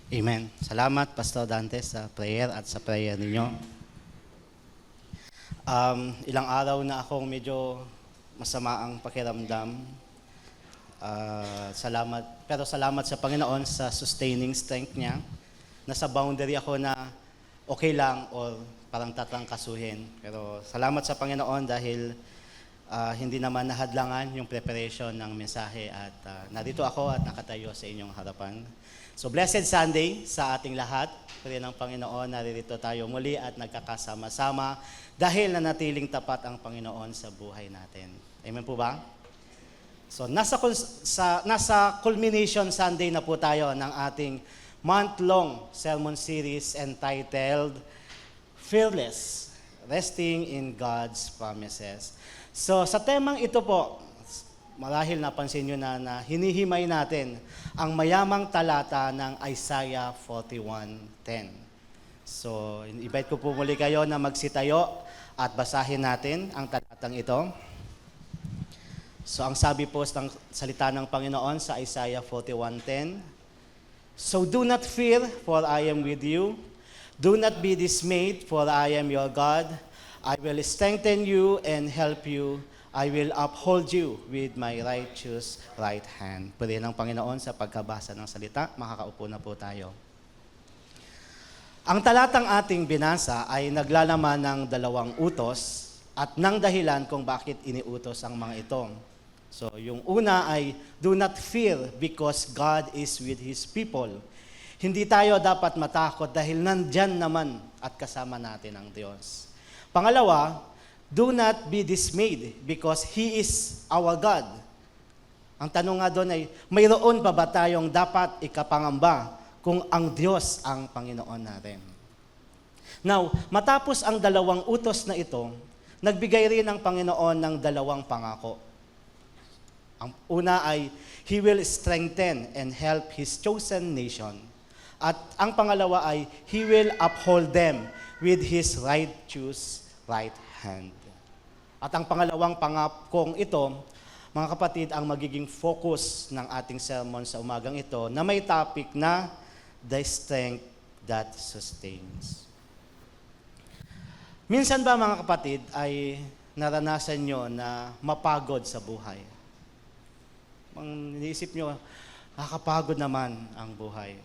Amen. Salamat, Pastor Dante, sa prayer at sa prayer ninyo. Ilang araw na akong medyo masama ang pakiramdam. Salamat sa Panginoon sa sustaining strength niya. Nasa boundary ako na okay lang or parang tatrangkasuhin. Pero salamat sa Panginoon dahil hindi naman nahadlangan yung preparation ng mensahe at narito ako at nakatayo sa inyong harapan. So blessed Sunday sa ating lahat. Puri ng Panginoon, naririto tayo muli at nagkakasama-sama dahil nanatiling tapat ang Panginoon sa buhay natin. Amen po ba? So nasa culmination Sunday na po tayo ng ating month-long sermon series entitled Fearless, Resting in God's Promises. So sa temang ito po, marahil napansin nyo na hinihimay natin ang mayamang talata ng Isaiah 41:10. So, invite ko po muli kayo na magsitayo at basahin natin ang talatang ito. So, ang sabi po ng salita ng Panginoon sa Isaiah 41:10, "So do not fear, for I am with you. Do not be dismayed, for I am your God. I will strengthen you and help you. I will uphold you with my righteous right hand." Purihin ng Panginoon sa pagkabasa ng salita. Makakaupo na po tayo. Ang talatang ating binasa ay naglalaman ng dalawang utos at ng dahilan kung bakit iniutos ang mga ito. So, yung una ay, do not fear because God is with His people. Hindi tayo dapat matakot dahil nandyan naman at kasama natin ang Diyos. Pangalawa, do not be dismayed because He is our God. Ang tanong nga doon ay, mayroon pa ba tayong dapat ikapangamba kung ang Diyos ang Panginoon natin? Now, matapos ang dalawang utos na ito, nagbigay rin ang Panginoon ng dalawang pangako. Ang una ay, He will strengthen and help His chosen nation. At ang pangalawa ay, He will uphold them with His righteous right hand. At ang pangalawang pangakong ito, mga kapatid, ang magiging focus ng ating sermon sa umagang ito na may topic na the strength that sustains. Minsan ba mga kapatid ay naranasan nyo na mapagod sa buhay? Iniisip nyo, nakakapagod naman ang buhay.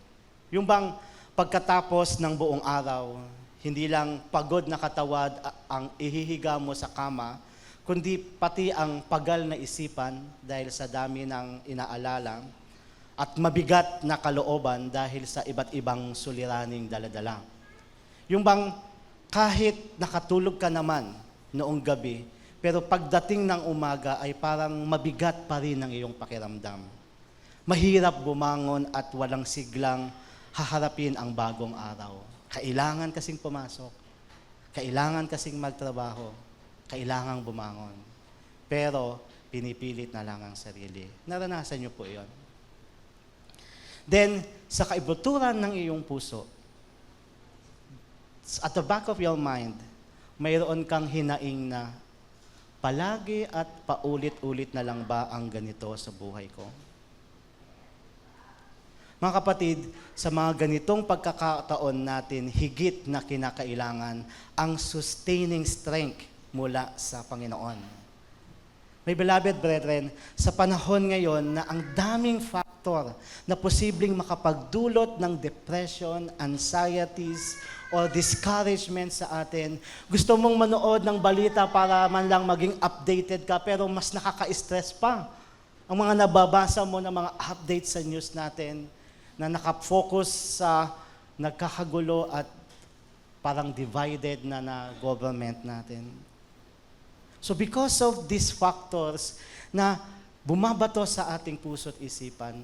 Yung bang pagkatapos ng buong araw, hindi lang pagod na katawad ang ihihiga mo sa kama, kundi pati ang pagal na isipan dahil sa dami ng inaalala at mabigat na kalooban dahil sa iba't ibang suliraning daladala. Yung bang kahit nakatulog ka naman noong gabi, pero pagdating ng umaga ay parang mabigat pa rin ang iyong pakiramdam. Mahirap bumangon at walang siglang haharapin ang bagong araw. Kailangan kasing pumasok. Kailangan kasing magtrabaho. Kailangang bumangon. Pero, pinipilit na lang ang sarili. Naranasan niyo po iyon. Then, sa kaibuturan ng iyong puso, at the back of your mind, mayroon kang hinaing na, palagi at paulit-ulit na lang ba ang ganito sa buhay ko? Mga kapatid, sa mga ganitong pagkakataon natin, higit na kinakailangan ang sustaining strength mula sa Panginoon. My beloved brethren, sa panahon ngayon na ang daming factor na posibleng makapagdulot ng depression, anxieties, or discouragement sa atin, gusto mong manood ng balita para man lang maging updated ka, pero mas nakaka-stress pa ang mga nababasa mo ng mga updates sa news natin, na nakafocus sa nagkakagulo at parang divided na government natin. So because of these factors na bumabato sa ating puso't isipan,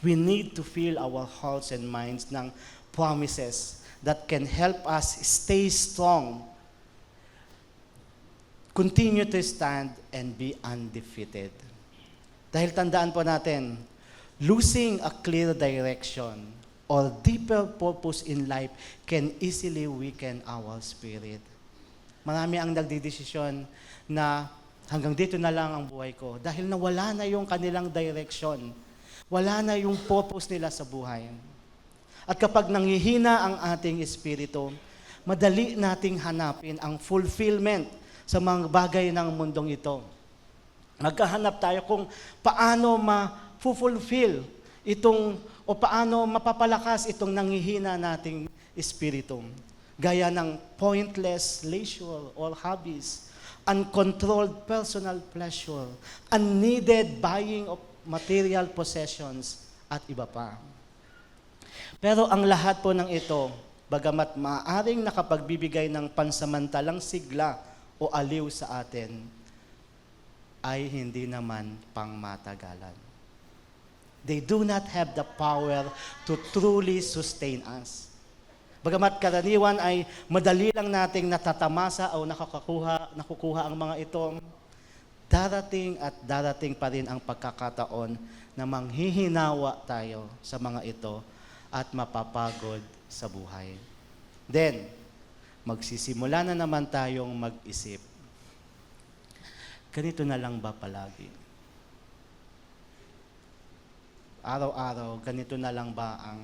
we need to fill our hearts and minds ng promises that can help us stay strong, continue to stand, and be undefeated. Dahil tandaan po natin, losing a clear direction or deeper purpose in life can easily weaken our spirit. Marami ang nagdidesisyon na hanggang dito na lang ang buhay ko dahil nawala na yung kanilang direction. Wala na yung purpose nila sa buhay. At kapag nanghihina ang ating espiritu, madali nating hanapin ang fulfillment sa mga bagay ng mundong ito. Magkahanap tayo kung paano ma-fulfill o paano mapapalakas itong nanghihina nating espiritu. Gaya ng pointless leisure or hobbies, uncontrolled personal pleasure, unneeded buying of material possessions, at iba pa. Pero ang lahat po ng ito, bagamat maaaring nakapagbibigay ng pansamantalang sigla o aliw sa atin, ay hindi naman pangmatagalan. They do not have the power to truly sustain us. Bagamat karaniwan ay madali lang nating natatamasa o nakukuha ang mga ito, darating pa rin ang pagkakataon na manghihinawa tayo sa mga ito at mapapagod sa buhay. Then, magsisimula na naman tayong mag-isip. Ganito na lang ba palagi? Araw-araw, ganito na lang ba ang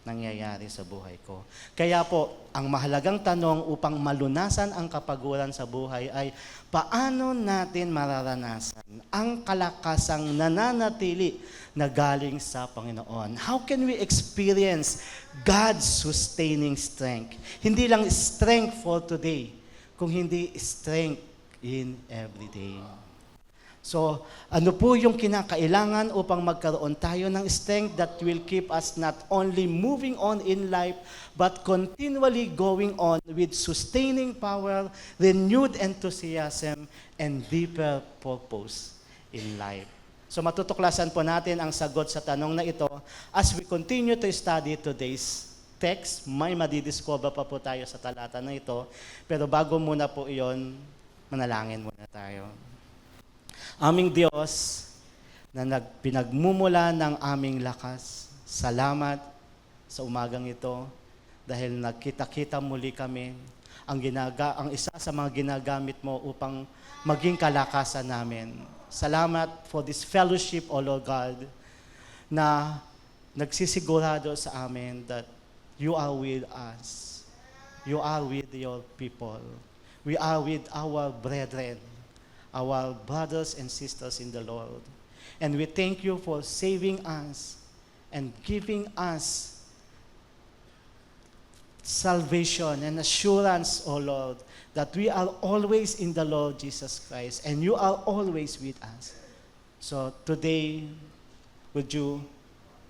nangyayari sa buhay ko? Kaya po, ang mahalagang tanong upang malunasan ang kapaguran sa buhay ay, paano natin mararanasan ang kalakasang nananatili na galing sa Panginoon? How can we experience God's sustaining strength? Hindi lang strength for today, kung hindi strength in every day. So, ano po yung kinakailangan upang magkaroon tayo ng strength that will keep us not only moving on in life, but continually going on with sustaining power, renewed enthusiasm, and deeper purpose in life. So, matutuklasan po natin ang sagot sa tanong na ito as we continue to study today's text. May madidiscover pa po tayo sa talata na ito. Pero bago muna po iyon, manalangin muna tayo. Aming Diyos na pinagmumula ng aming lakas, salamat sa umagang ito dahil nagkita-kita muli kami ang isa sa mga ginagamit mo upang maging kalakasan namin. Salamat for this fellowship, O Lord God, na nagsisigurado sa amin that you are with us. You are with your people. We are with our brethren, our brothers and sisters in the Lord. And we thank you for saving us and giving us salvation and assurance, O Lord, that we are always in the Lord Jesus Christ and you are always with us. So today, would you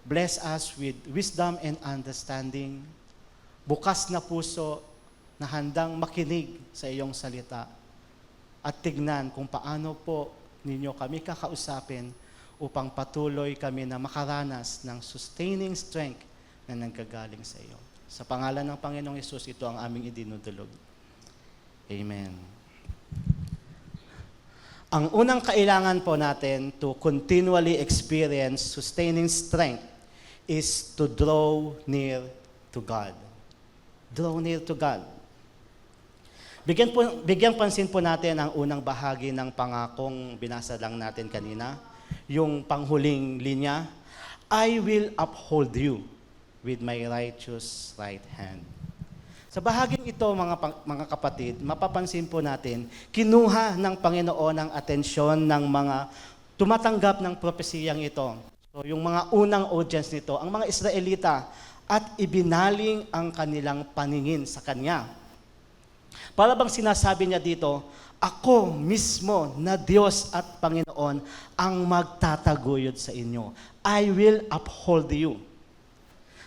bless us with wisdom and understanding, bukas na puso na handang makinig sa iyong salita at tignan kung paano po ninyo kami kakausapin upang patuloy kami na makaranas ng sustaining strength na nanggagaling sa iyo. Sa pangalan ng Panginoong Hesus, ito ang aming idinudulog. Amen. Ang unang kailangan po natin to continually experience sustaining strength is to draw near to God. Draw near to God. Bigyan pansin po natin ang unang bahagi ng pangakong binasa lang natin kanina, yung panghuling linya, I will uphold you with my righteous right hand. Sa bahaging ito, mga kapatid, mapapansin po natin, kinuha ng Panginoon ang atensyon ng mga tumatanggap ng propesiyang ito. So, yung mga unang audience nito, ang mga Israelita, at ibinaling ang kanilang paningin sa Kanya. Para bang sinasabi niya dito, ako mismo na Diyos at Panginoon ang magtataguyod sa inyo. I will uphold you.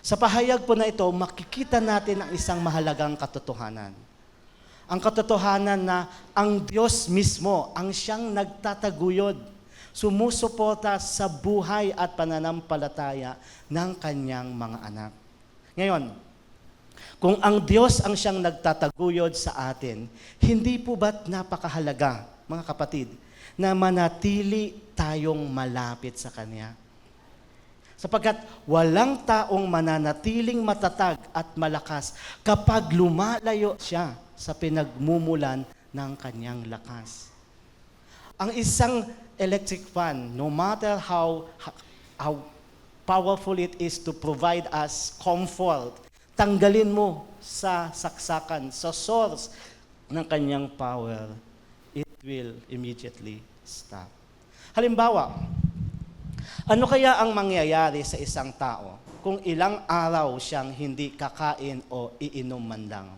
Sa pahayag po na ito, makikita natin ang isang mahalagang katotohanan. Ang katotohanan na ang Diyos mismo ang siyang nagtataguyod, sumusuporta sa buhay at pananampalataya ng kanyang mga anak. Ngayon, kung ang Diyos ang siyang nagtataguyod sa atin, hindi po ba't napakahalaga, mga kapatid, na manatili tayong malapit sa Kanya? Sapagkat walang taong mananatiling matatag at malakas kapag lumalayo siya sa pinagmumulan ng kanyang lakas. Ang isang electric fan, no matter how powerful it is to provide us comfort. Tanggalin mo sa saksakan, sa source ng kanyang power, it will immediately stop. Halimbawa, ano kaya ang mangyayari sa isang tao kung ilang araw siyang hindi kakain o iinom man lang?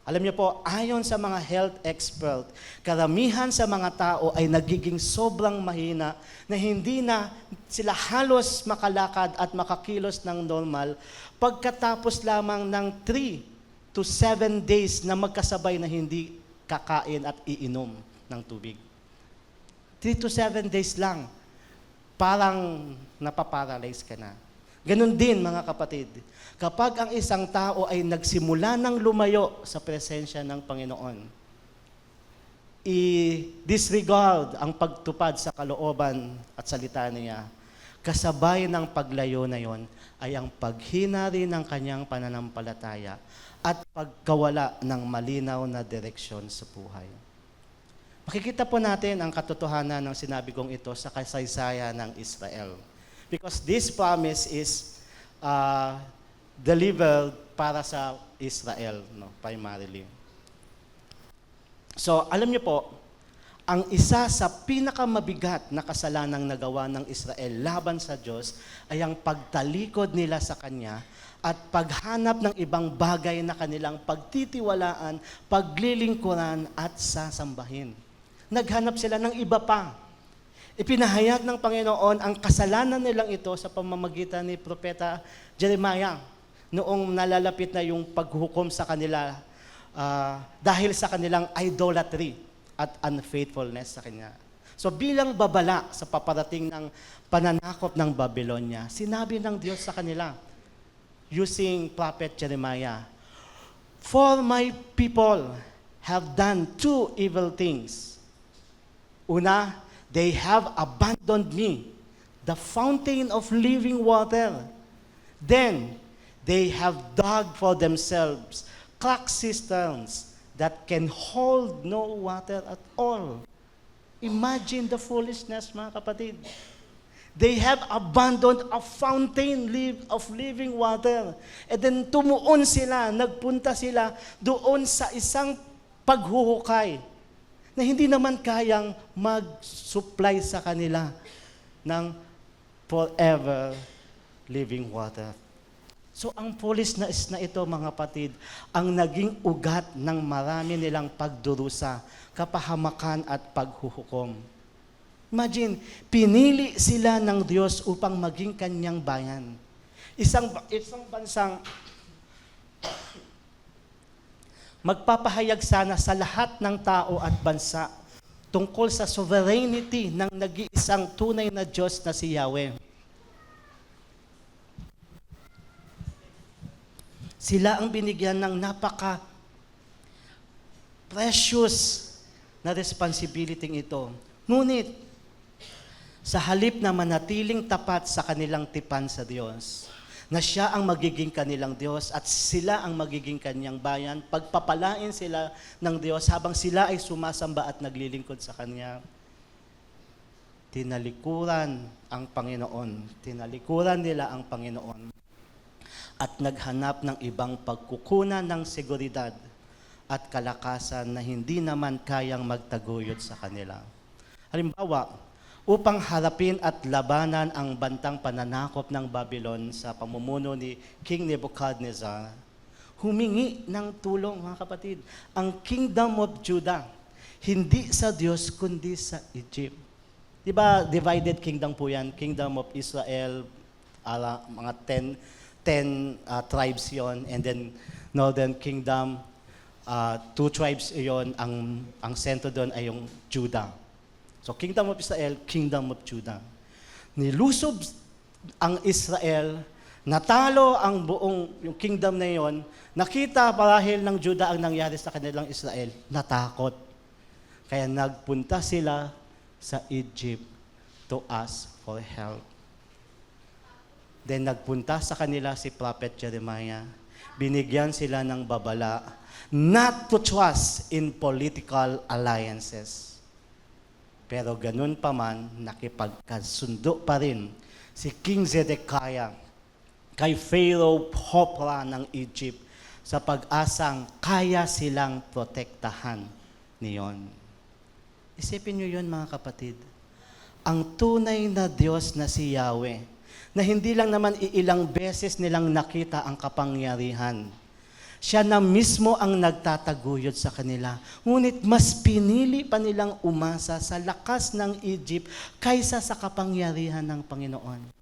Alam niyo po, ayon sa mga health expert, karamihan sa mga tao ay nagiging sobrang mahina na hindi na sila halos makalakad at makakilos ng normal pagkatapos lamang ng 3 to 7 days na magkasabay na hindi kakain at iinom ng tubig. 3 to 7 days lang, parang napaparalyze ka na. Ganon din mga kapatid, kapag ang isang tao ay nagsimula ng lumayo sa presensya ng Panginoon, i-disregard ang pagtupad sa kalooban at salita niya, kasabay ng paglayo na yon ay ang paghina rin ng kanyang pananampalataya at pagkawala ng malinaw na direksyon sa buhay. Makikita po natin ang katotohanan ng sinabi kong ito sa kasaysayan ng Israel. Because this promise is delivered para sa Israel, no, primarily. So, alam niyo po, ang isa sa pinakamabigat na kasalanang nagawa ng Israel laban sa Diyos ay ang pagtalikod nila sa Kanya at paghanap ng ibang bagay na kanilang pagtitiwalaan, paglilingkuran at sasambahin. Naghanap sila ng iba pa. Ipinahayag ng Panginoon ang kasalanan nilang ito sa pamamagitan ni Propeta Jeremiah noong nalalapit na yung paghukom sa kanila dahil sa kanilang idolatry at unfaithfulness sa Kanya. So bilang babala sa paparating ng pananakop ng Babylonia, sinabi ng Diyos sa kanila, using Prophet Jeremiah, "For my people have done 2 evil things. Una, they have abandoned me, the fountain of living water. Then, they have dug for themselves cracked cisterns that can hold no water at all." Imagine the foolishness, mga kapatid. They have abandoned a fountain of living water. And then tumuon sila, nagpunta sila doon sa isang paghuhukay na hindi naman kayang mag-supply sa kanila ng forever living water. So ang foolishness na ito, mga kapatid, ang naging ugat ng marami nilang pagdurusa, kapahamakan at paghuhukom. Imagine, pinili sila ng Diyos upang maging kanyang bayan. Isang bansang magpapahayag sana sa lahat ng tao at bansa tungkol sa sovereignty ng nag-iisang tunay na Diyos na si Yahweh. Sila ang binigyan ng napaka-precious na responsibility ito. Ngunit, sa halip na manatiling tapat sa kanilang tipan sa Diyos, na siya ang magiging kanilang Diyos at sila ang magiging kanyang bayan, pagpapalain sila ng Diyos habang sila ay sumasamba at naglilingkod sa Kanya. Tinalikuran ang Panginoon. Tinalikuran nila ang Panginoon at naghanap ng ibang pagkukunan ng seguridad at kalakasan na hindi naman kayang magtaguyod sa kanila. Halimbawa, upang harapin at labanan ang bantang pananakop ng Babylon sa pamumuno ni King Nebuchadnezzar, humingi ng tulong, mga kapatid, ang Kingdom of Judah, hindi sa Diyos kundi sa Egypt. Diba, divided kingdom po yan, Kingdom of Israel, mga 10 tribes yon, and then Northern Kingdom, 2 tribes yon, ang sentro doon ay yung Judah. So, Kingdom of Israel, Kingdom of Judah. Nilusob ang Israel, natalo ang yung kingdom na yon, nakita marahil ng Judah ang nangyari sa kanilang Israel, natakot. Kaya nagpunta sila sa Egypt to ask for help. Then nagpunta sa kanila si Prophet Jeremiah. Binigyan sila ng babala not to trust in political alliances. Pero ganun pa man, nakipagkasundo pa rin si King Zedekiah kay Pharaoh Hophra ng Egypt sa pag-asang kaya silang protektahan niyon. Isipin niyo yun mga kapatid. Ang tunay na Diyos na si Yahweh, na hindi lang naman iilang beses nilang nakita ang kapangyarihan. Siya na mismo ang nagtataguyod sa kanila. Ngunit mas pinili pa nilang umasa sa lakas ng Egypt kaysa sa kapangyarihan ng Panginoon.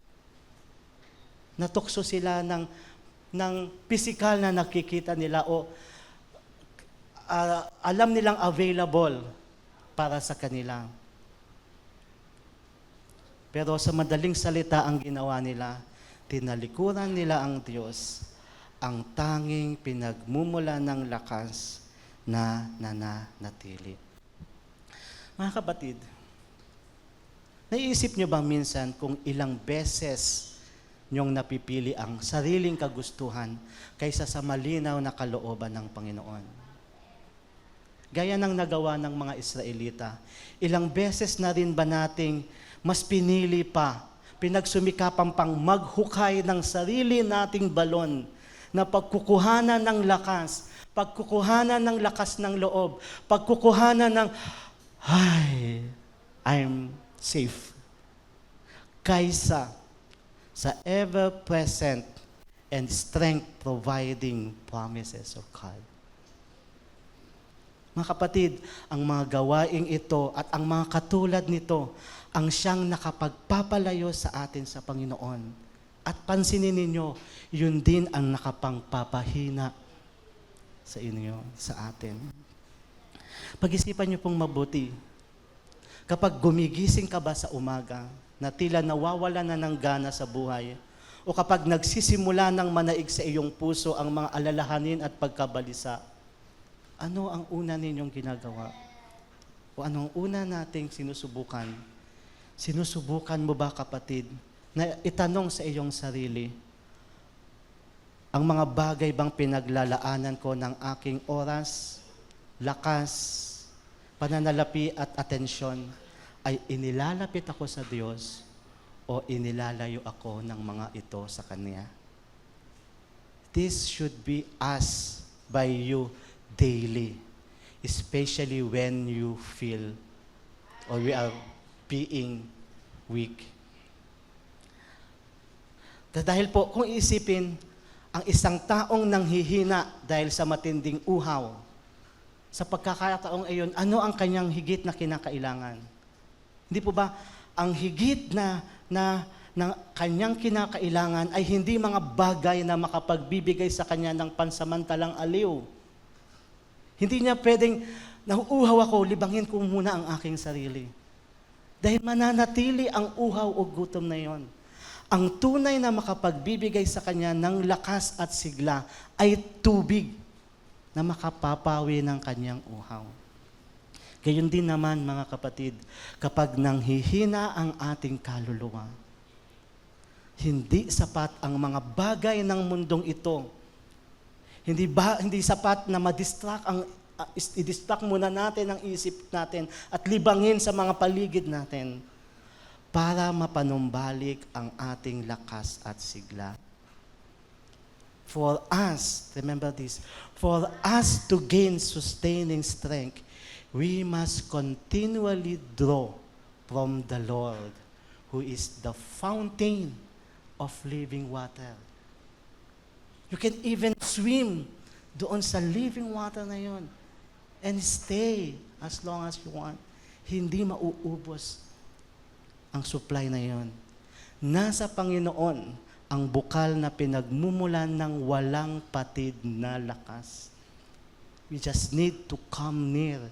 Natukso sila ng pisikal na nakikita nila o alam nilang available para sa kanila. Pero sa madaling salita ang ginawa nila, tinalikuran nila ang Diyos, ang tanging pinagmumula ng lakas na nananatili. Mga kapatid, naiisip niyo ba minsan kung ilang beses niyong napipili ang sariling kagustuhan kaysa sa malinaw na kalooban ng Panginoon? Gaya ng nagawa ng mga Israelita, ilang beses na rin ba nating mas pinili pa, pinagsumikapan pang maghukay ng sarili nating balon na pagkukuhanan ng lakas, pagkukuhanan ng lakas ng loob, pagkukuhanan ng, I'm safe, kaysa sa ever-present and strength-providing promises of God. Mga kapatid, ang mga gawaing ito at ang mga katulad nito ang siyang nakapagpapalayo sa atin sa Panginoon. At pansinin ninyo, yun din ang nakapangpapahina sa inyo, sa atin. Pag-isipan niyo pong mabuti, kapag gumigising ka ba sa umaga, na tila nawawala na ng gana sa buhay, o kapag nagsisimula ng manaig sa iyong puso ang mga alalahanin at pagkabalisa, ano ang una ninyong ginagawa? O anong una nating sinusubukan? Sinusubukan mo ba, kapatid, na itanong sa iyong sarili, ang mga bagay bang pinaglalaanan ko ng aking oras, lakas, pananalapi at atensyon ay inilalapit ako sa Diyos o inilalayo ako ng mga ito sa Kanya? This should be asked by you daily, especially when you feel or we are being weak. Dahil po, kung isipin, ang isang taong nanghihina dahil sa matinding uhaw, sa pagkakataong ayon, ano ang kanyang higit na kinakailangan? Hindi po ba, ang higit na kanyang kinakailangan ay hindi mga bagay na makapagbibigay sa kanya ng pansamantalang aliw. Hindi niya pwedeng, nauuhaw ako, libangin ko muna ang aking sarili. Dahil mananatili ang uhaw o gutom na yon. Ang tunay na makapagbibigay sa kanya ng lakas at sigla ay tubig na makapapawi ng kanyang uhaw. Gayon din naman, mga kapatid, kapag nanghihina ang ating kaluluwa, hindi sapat ang mga bagay ng mundong ito. Hindi sapat na i-distract muna natin ang isip natin at libangin sa mga paligid natin para mapanumbalik ang ating lakas at sigla. For us, remember this, for us to gain sustaining strength, we must continually draw from the Lord, who is the fountain of living water. You can even swim doon sa living water na yon and stay as long as you want. Hindi mauubos ang supply na yon. Nasa Panginoon ang bukal na pinagmumulan ng walang patid na lakas. We just need to come near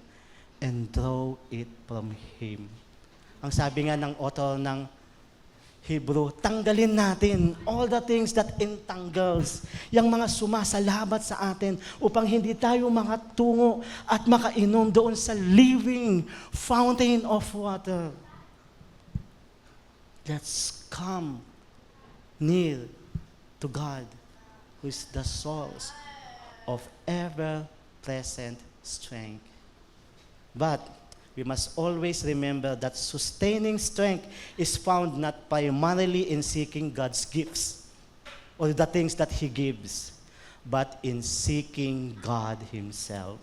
and draw it from Him. Ang sabi nga ng author ng Hebrew, tanggalin natin all the things that entangles, yung mga sumasalabat sa atin upang hindi tayo makatungo at makainom doon sa living fountain of water. Let's come near to God, who is the source of ever-present strength. But we must always remember that sustaining strength is found not primarily in seeking God's gifts or the things that He gives, but in seeking God Himself.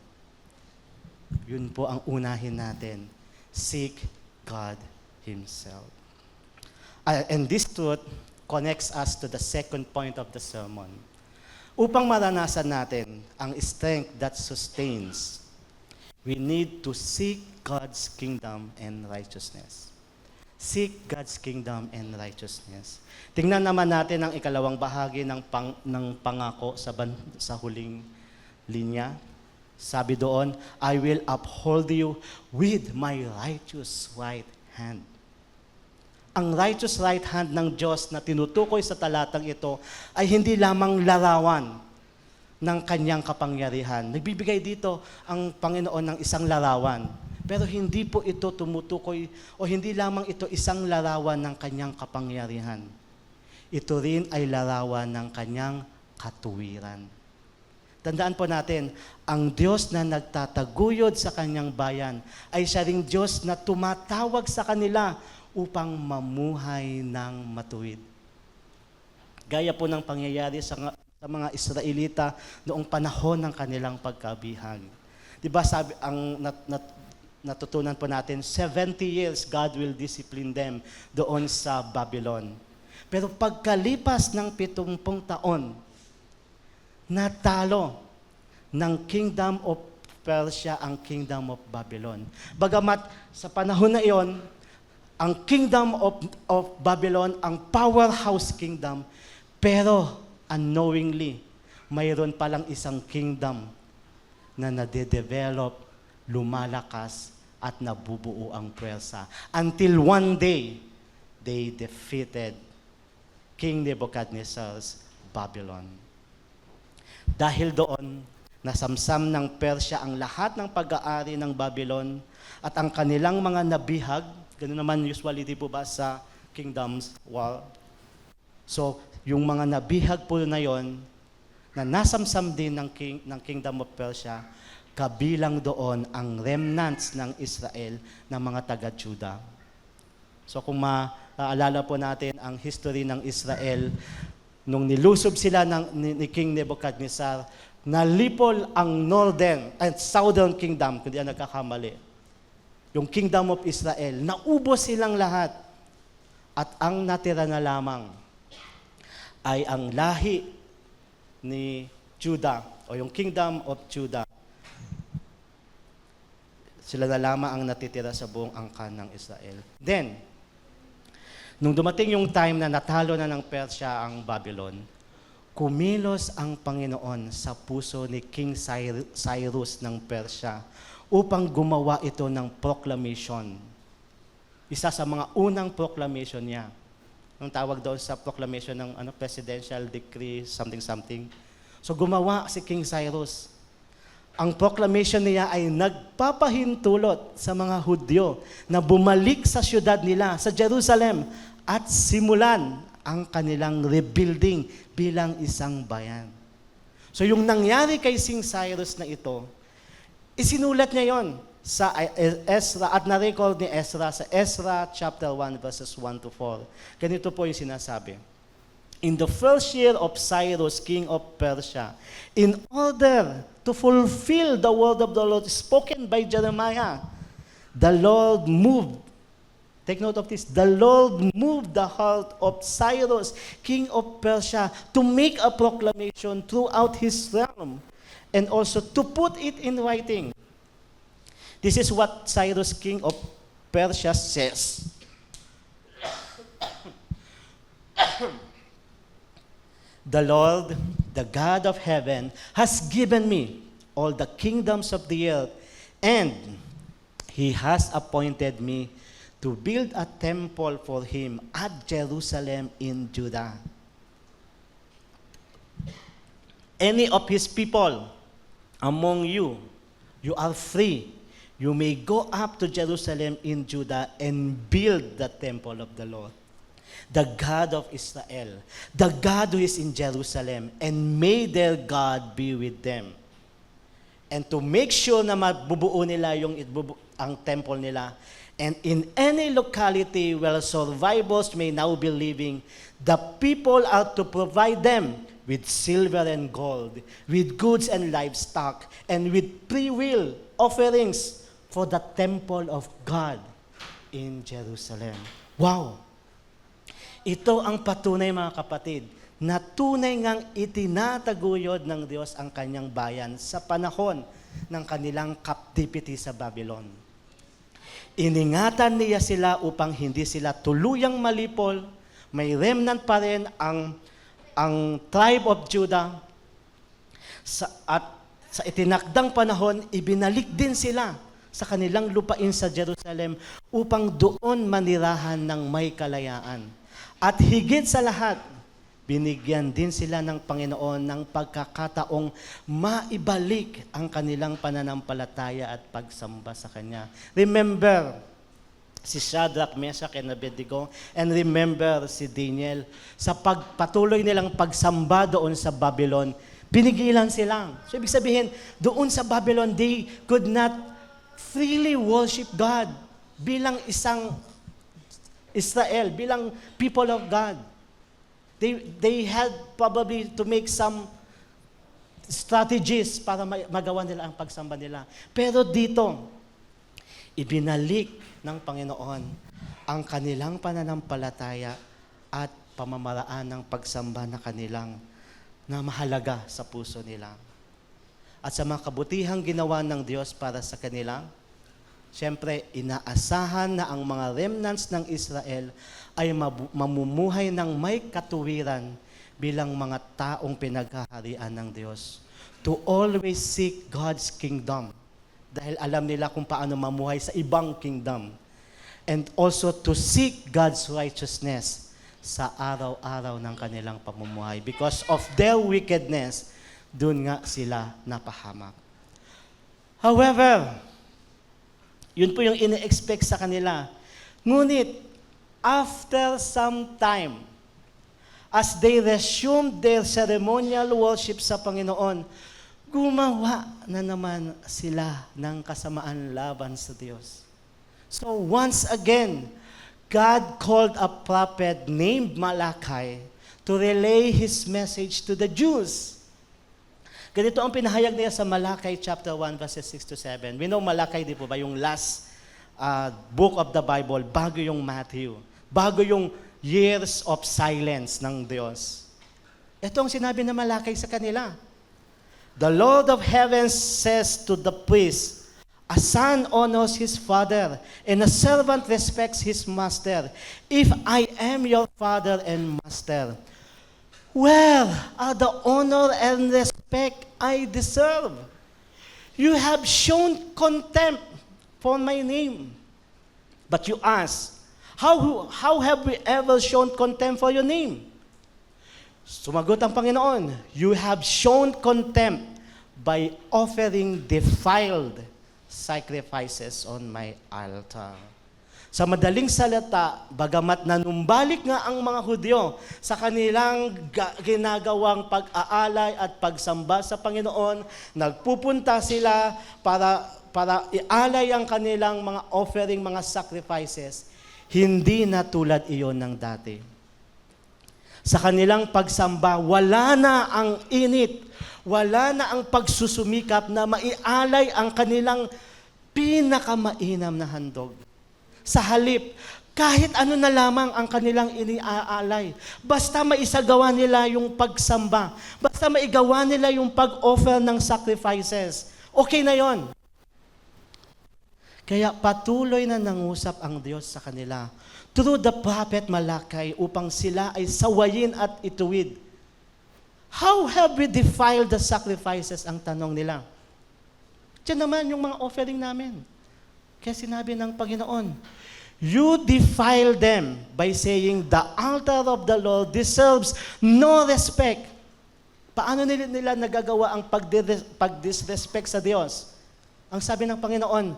Yun po ang unahin natin. Seek God Himself. And this truth connects us to the second point of the sermon. Upang maranasan natin ang strength that sustains, we need to seek God's kingdom and righteousness. Seek God's kingdom and righteousness. Tingnan naman natin ang ikalawang bahagi ng pangako sa huling linya. Sabi doon, I will uphold you with my righteous right hand. Ang righteous right hand ng Diyos na tinutukoy sa talatang ito ay hindi lamang larawan ng kanyang kapangyarihan. Nagbibigay dito ang Panginoon ng isang larawan. Pero hindi po ito tumutukoy o hindi lamang ito isang larawan ng kanyang kapangyarihan. Ito rin ay larawan ng kanyang katuwiran. Tandaan po natin, ang Diyos na nagtataguyod sa kanyang bayan ay siya ring Diyos na tumatawag sa kanila upang mamuhay ng matuwid. Gaya po ng pangyayari sa mga Israelita noong panahon ng kanilang pagkabihag. Diba sabi, natutunan po natin, 70 years God will discipline them doon sa Babylon. Pero pagkalipas ng 70 taon, natalo ng Kingdom of Persia ang Kingdom of Babylon. Bagamat sa panahon na iyon, ang Kingdom of Babylon, ang powerhouse kingdom, pero unknowingly, mayroon palang isang kingdom na nade-develop, lumalakas, at nabubuo ang puwersa. Until one day, they defeated King Nebuchadnezzar's Babylon. Dahil doon, nasamsam ng Persya ang lahat ng pag-aari ng Babylon at ang kanilang mga nabihag, ganun naman usually di po ba sa kingdoms war. So, yung mga nabihag po na yon, na nasamsam din ng Kingdom of Persia, kabilang doon ang remnants ng Israel ng mga taga-Juda. So kung maaalala po natin ang history ng Israel, nung nilusob sila ni King Nebuchadnezzar, nalipol ang northern and southern kingdom, kung di ang nagkakamali. Yung Kingdom of Israel, naubos silang lahat. At ang natira na lamang ay ang lahi ni Judah o yung Kingdom of Judah. Sila na lamang ang natitira sa buong angkan ng Israel. Then, nung dumating yung time na natalo na ng Persya ang Babylon, kumilos ang Panginoon sa puso ni King Cyrus ng Persya upang gumawa ito ng proclamation. Isa sa mga unang proclamation niya. Ang tawag doon sa proclamation ng presidential decree, something. So gumawa si King Cyrus. Ang proclamation niya ay nagpapahintulot sa mga Hudyo na bumalik sa syudad nila, sa Jerusalem, at simulan ang kanilang rebuilding bilang isang bayan. So yung nangyari kay King Cyrus na ito, isinulat niya yon sa Ezra at na-record ni Ezra sa Ezra chapter 1 verses 1 to 4. Ganito po yung sinasabi. In the first year of Cyrus, king of Persia, in order to fulfill the word of the Lord spoken by Jeremiah, the Lord moved, take note of this, the Lord moved the heart of Cyrus, king of Persia, to make a proclamation throughout his realm, and also to put it in writing. This is what Cyrus, king of Persia, says. The Lord, the God of heaven, has given me all the kingdoms of the earth, and He has appointed me to build a temple for Him at Jerusalem in Judah. Any of His people among you, you are free. You may go up to Jerusalem in Judah and build the temple of the Lord, the God of Israel, the God who is in Jerusalem, and may their God be with them. And to make sure na mabubuo nila yung ang temple nila. And in any locality where survivors may now be living, the people are to provide them with silver and gold, with goods and livestock, and with free will offerings for the temple of God in Jerusalem. Wow! Ito ang patunay, mga kapatid, na tunay ngang itinataguyod ng Diyos ang kanyang bayan sa panahon ng kanilang captivity sa Babylon. Iningatan niya sila upang hindi sila tuluyang malipol. May remnant pa rin ang tribe of Judah. At sa itinakdang panahon, ibinalik din sila sa kanilang lupain sa Jerusalem upang doon manirahan ng may kalayaan. At higit sa lahat, binigyan din sila ng Panginoon ng pagkakataong maibalik ang kanilang pananampalataya at pagsamba sa Kanya. Remember si Shadrach, Meshach, and Abednego, and remember si Daniel. Sa pagpatuloy nilang pagsamba doon sa Babylon, binigilan sila. So ibig sabihin, doon sa Babylon, they could not freely worship God bilang isang Israel, bilang people of God. They had probably to make some strategies para magawa nila ang pagsamba nila. Pero dito, ibinalik ng Panginoon ang kanilang pananampalataya at pamamaraan ng pagsamba na kanilang na mahalaga sa puso nila. At sa mga kabutihang ginawa ng Diyos para sa kanila, siyempre, inaasahan na ang mga remnants ng Israel ay mamumuhay ng may katuwiran bilang mga taong pinaghaharian ng Diyos. To always seek God's kingdom. Dahil alam nila kung paano mamuhay sa ibang kingdom. And also to seek God's righteousness sa araw-araw ng kanilang pamumuhay. Because of their wickedness, dun nga sila napahamak. However, yun po yung ine-expect sa kanila. Ngunit, after some time, as they resumed their ceremonial worship sa Panginoon, gumawa na naman sila ng kasamaan laban sa Diyos. So once again, God called a prophet named Malachi to relay His message to the Jews. Ganito ang pinahayag niya sa Malachi chapter 1 verses 6 to 7. We know Malachi, di po ba, yung last book of the Bible, bago yung Matthew, bago yung years of silence ng Diyos. Ito ang sinabi ng Malachi sa kanila. The Lord of heavens says to the priest, a son honors his father, and a servant respects his master. If I am your father and master, where are the honor and respect I deserve? You have shown contempt for my name. But you ask, how have we ever shown contempt for your name? Sumagot ang Panginoon, you have shown contempt by offering defiled sacrifices on my altar. Sa madaling salita, bagamat nanumbalik nga ang mga Hudyo sa kanilang ginagawang pag-aalay at pagsamba sa Panginoon, nagpupunta sila para ialay ang kanilang mga offering, mga sacrifices, hindi na tulad iyon ng dati. Sa kanilang pagsamba, wala na ang init, wala na ang pagsusumikap na maialay ang kanilang pinakamainam na handog. Sa halip, kahit ano na lamang ang kanilang iniaalay, basta maisagawa nila yung pagsamba, basta maigawa nila yung pag-offer ng sacrifices, okay na yon. Kaya patuloy na nangusap ang Diyos sa kanila through the prophet Malachi upang sila ay sawayin at ituwid. How have we defiled the sacrifices? Ang tanong nila. Diyan naman yung mga offering namin. Kaya sinabi ng Panginoon, you defile them by saying the altar of the Lord deserves no respect. Paano nila nagagawa ang pag-disrespect sa Diyos? Ang sabi ng Panginoon,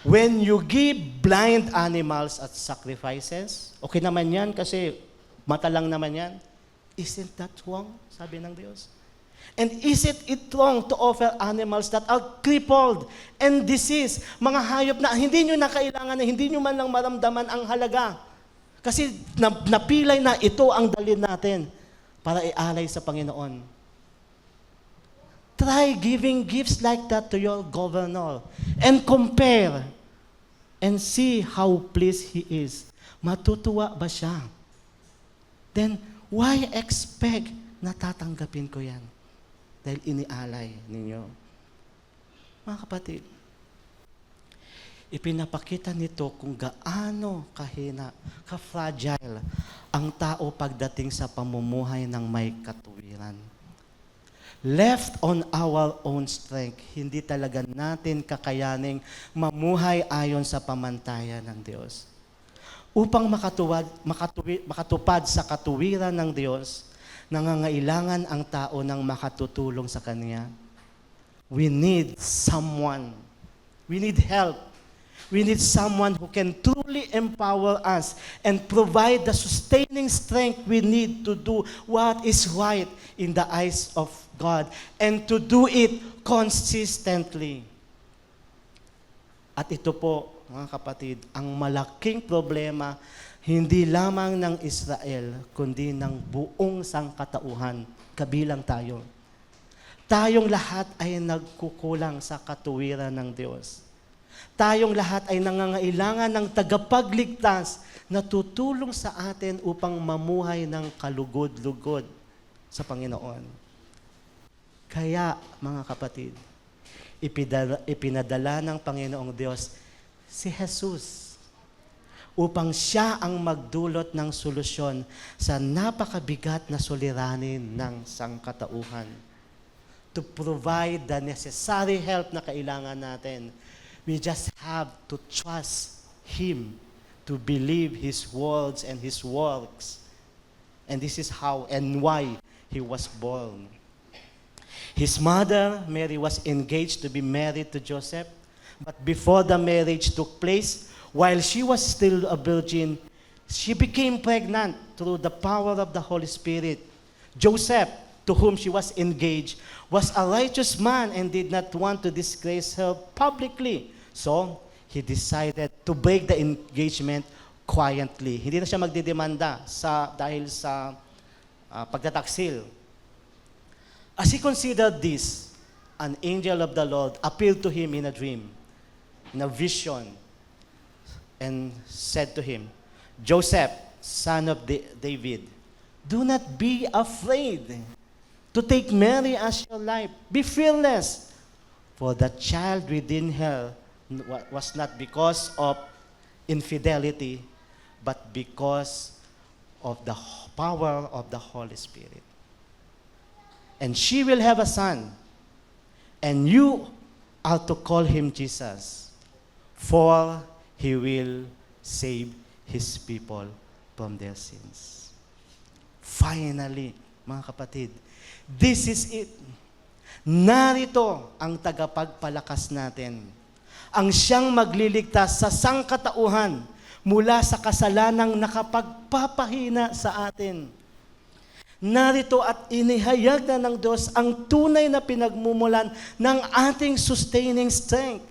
when you give blind animals at sacrifices, okay naman yan kasi mata lang naman yan. Isn't that wrong? Sabi ng Diyos. And isn't it wrong to offer animals that are crippled and diseased? Mga hayop na hindi nyo na kailangan, na hindi nyo man lang maramdaman ang halaga. Kasi napilay na ito ang dalhin natin para ialay sa Panginoon. Try giving gifts like that to your governor and compare and see how pleased he is. Matutuwa ba siya? Then, why expect na tatanggapin ko yan? Dahil inialay ninyo. Mga kapatid, ipinapakita nito kung gaano kahina, ka-fragile ang tao pagdating sa pamumuhay ng may katuwiran. Left on our own strength, hindi talaga natin kakayaning mamuhay ayon sa pamantayan ng Diyos. Upang makatupad sa katuwiran ng Diyos, nangangailangan ang tao ng makatutulong sa Kanya. We need someone. We need help. We need someone who can truly empower us and provide the sustaining strength we need to do what is right in the eyes of God and to do it consistently. At ito po, mga kapatid, ang malaking problema hindi lamang ng Israel, kundi ng buong sangkatauhan, kabilang tayo. Tayong lahat ay nagkukulang sa katuwiran ng Diyos. Tayong lahat ay nangangailangan ng tagapagligtas na tutulong sa atin upang mamuhay ng kalugod-lugod sa Panginoon. Kaya, mga kapatid, ipinadala ng Panginoong Diyos si Jesus upang siya ang magdulot ng solusyon sa napakabigat na suliranin ng sangkatauhan. To provide the necessary help na kailangan natin, we just have to trust Him, to believe His words and His works. And this is how and why He was born. His mother, Mary, was engaged to be married to Joseph, but before the marriage took place, while she was still a virgin, she became pregnant through the power of the Holy Spirit. Joseph, to whom she was engaged, was a righteous man and did not want to disgrace her publicly. So, he decided to break the engagement quietly. Hindi na siya magdidemanda dahil sa pagtataksil. As he considered this, an angel of the Lord appeared to him in a dream, in a vision, and said to him, Joseph, son of David, do not be afraid to take Mary as your wife. Be fearless, for the child within her was not because of infidelity, but because of the power of the Holy Spirit. And she will have a son, and you are to call him Jesus, for he will save his people from their sins. Finally, mga kapatid, this is it. Narito ang tagapagpalakas natin. Ang siyang magliligtas sa sangkatauhan mula sa kasalanang nakapagpapahina sa atin. Narito at inihayag na ng Diyos ang tunay na pinagmumulan ng ating sustaining strength.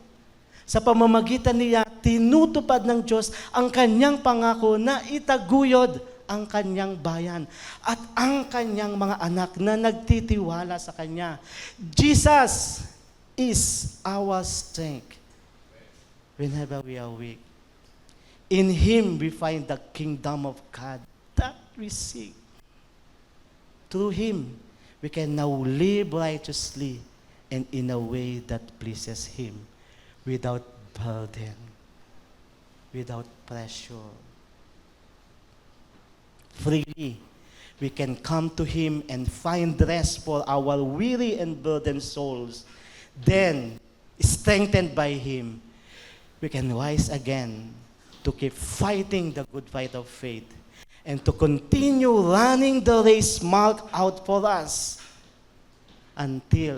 Sa pamamagitan niya, tinutupad ng Diyos ang kanyang pangako na itaguyod ang kanyang bayan at ang kanyang mga anak na nagtitiwala sa kanya. Jesus is our strength whenever we are weak. In Him we find the kingdom of God that we seek. Through Him, we can now live righteously and in a way that pleases Him without burden, without pressure. Freely, we can come to Him and find rest for our weary and burdened souls. Then, strengthened by Him, we can rise again to keep fighting the good fight of faith and to continue running the race marked out for us until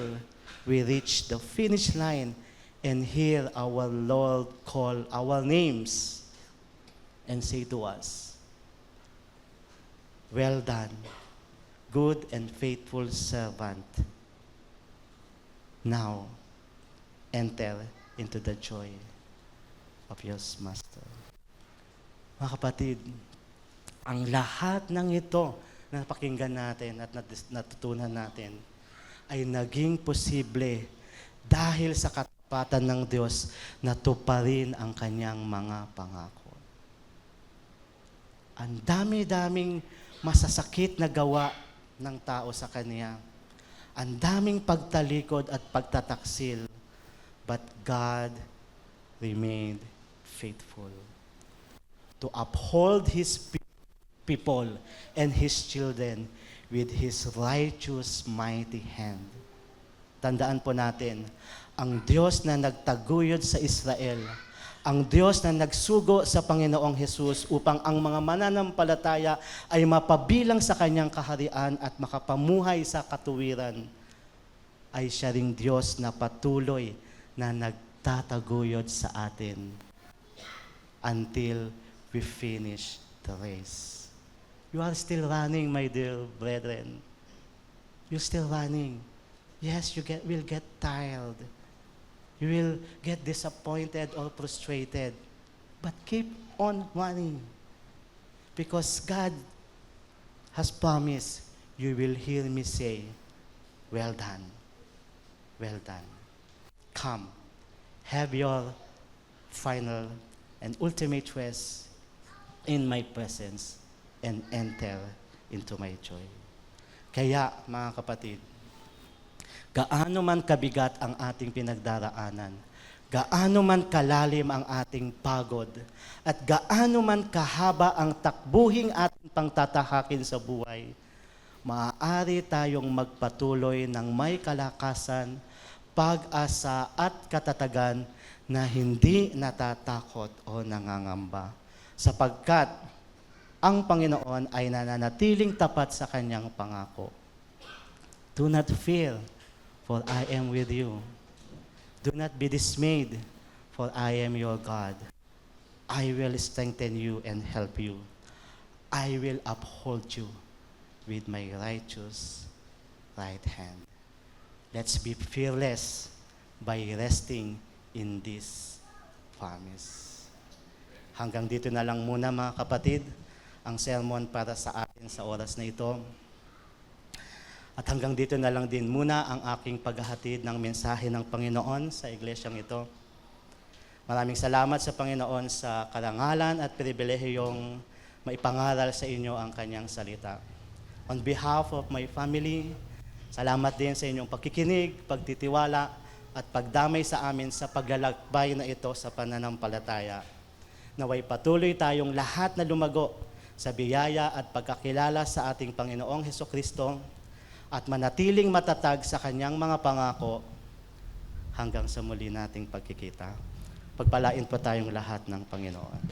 we reach the finish line and hear our Lord call our names and say to us, "Well done, good and faithful servant. Now, enter into the joy of your Master. Mga kapatid, ang lahat ng ito na napakinggan natin at natutunan natin ay naging posible dahil sa katapatan ng Diyos na tuparin ang kanyang mga pangako. Ang dami-daming masasakit na gawa ng tao sa Kanya. Ang daming pagtalikod at pagtataksil. But God remained faithful to uphold His people and His children with His righteous mighty hand. Tandaan po natin, ang Diyos na nagtaguyod sa Israel, ang Diyos na nagsugo sa Panginoong Hesus upang ang mga mananampalataya ay mapabilang sa Kanyang kaharian at makapamuhay sa katuwiran, ay Siya ring Diyos na patuloy na nagtataguyod sa atin until we finish the race. You are still running, my dear brethren. You're still running. Yes, will get tired. You will get disappointed or frustrated. But keep on running. Because God has promised, you will hear me say, well done. Well done. Come, have your final and ultimate rest in my presence and enter into my joy. Kaya, mga kapatid, gaano man kabigat ang ating pinagdaraanan, gaano man kalalim ang ating pagod, at gaano man kahaba ang takbuhing ating pangtatahakin sa buhay, maaari tayong magpatuloy ng may kalakasan, pag-asa at katatagan na hindi natatakot o nangangamba. Sapagkat ang Panginoon ay nananatiling tapat sa Kanyang pangako. Do not fear, for I am with you. Do not be dismayed, for I am your God. I will strengthen you and help you. I will uphold you with my righteous right hand. Let's be fearless by resting in this promise. Hanggang dito na lang muna, mga kapatid, ang sermon para sa atin sa oras na ito. At hanggang dito na lang din muna ang aking paghahatid ng mensahe ng Panginoon sa iglesyang ito. Maraming salamat sa Panginoon sa karangalan at pribilehiyong maipangaral sa inyo ang Kanyang salita. On behalf of my family, salamat din sa inyong pagkikinig, pagtitiwala, at pagdamay sa amin sa paglalakbay na ito sa pananampalataya. Naway patuloy tayong lahat na lumago sa biyaya at pagkakilala sa ating Panginoong Hesukristo at manatiling matatag sa Kanyang mga pangako hanggang sa muli nating pagkikita. Pagpalain po tayong lahat ng Panginoon.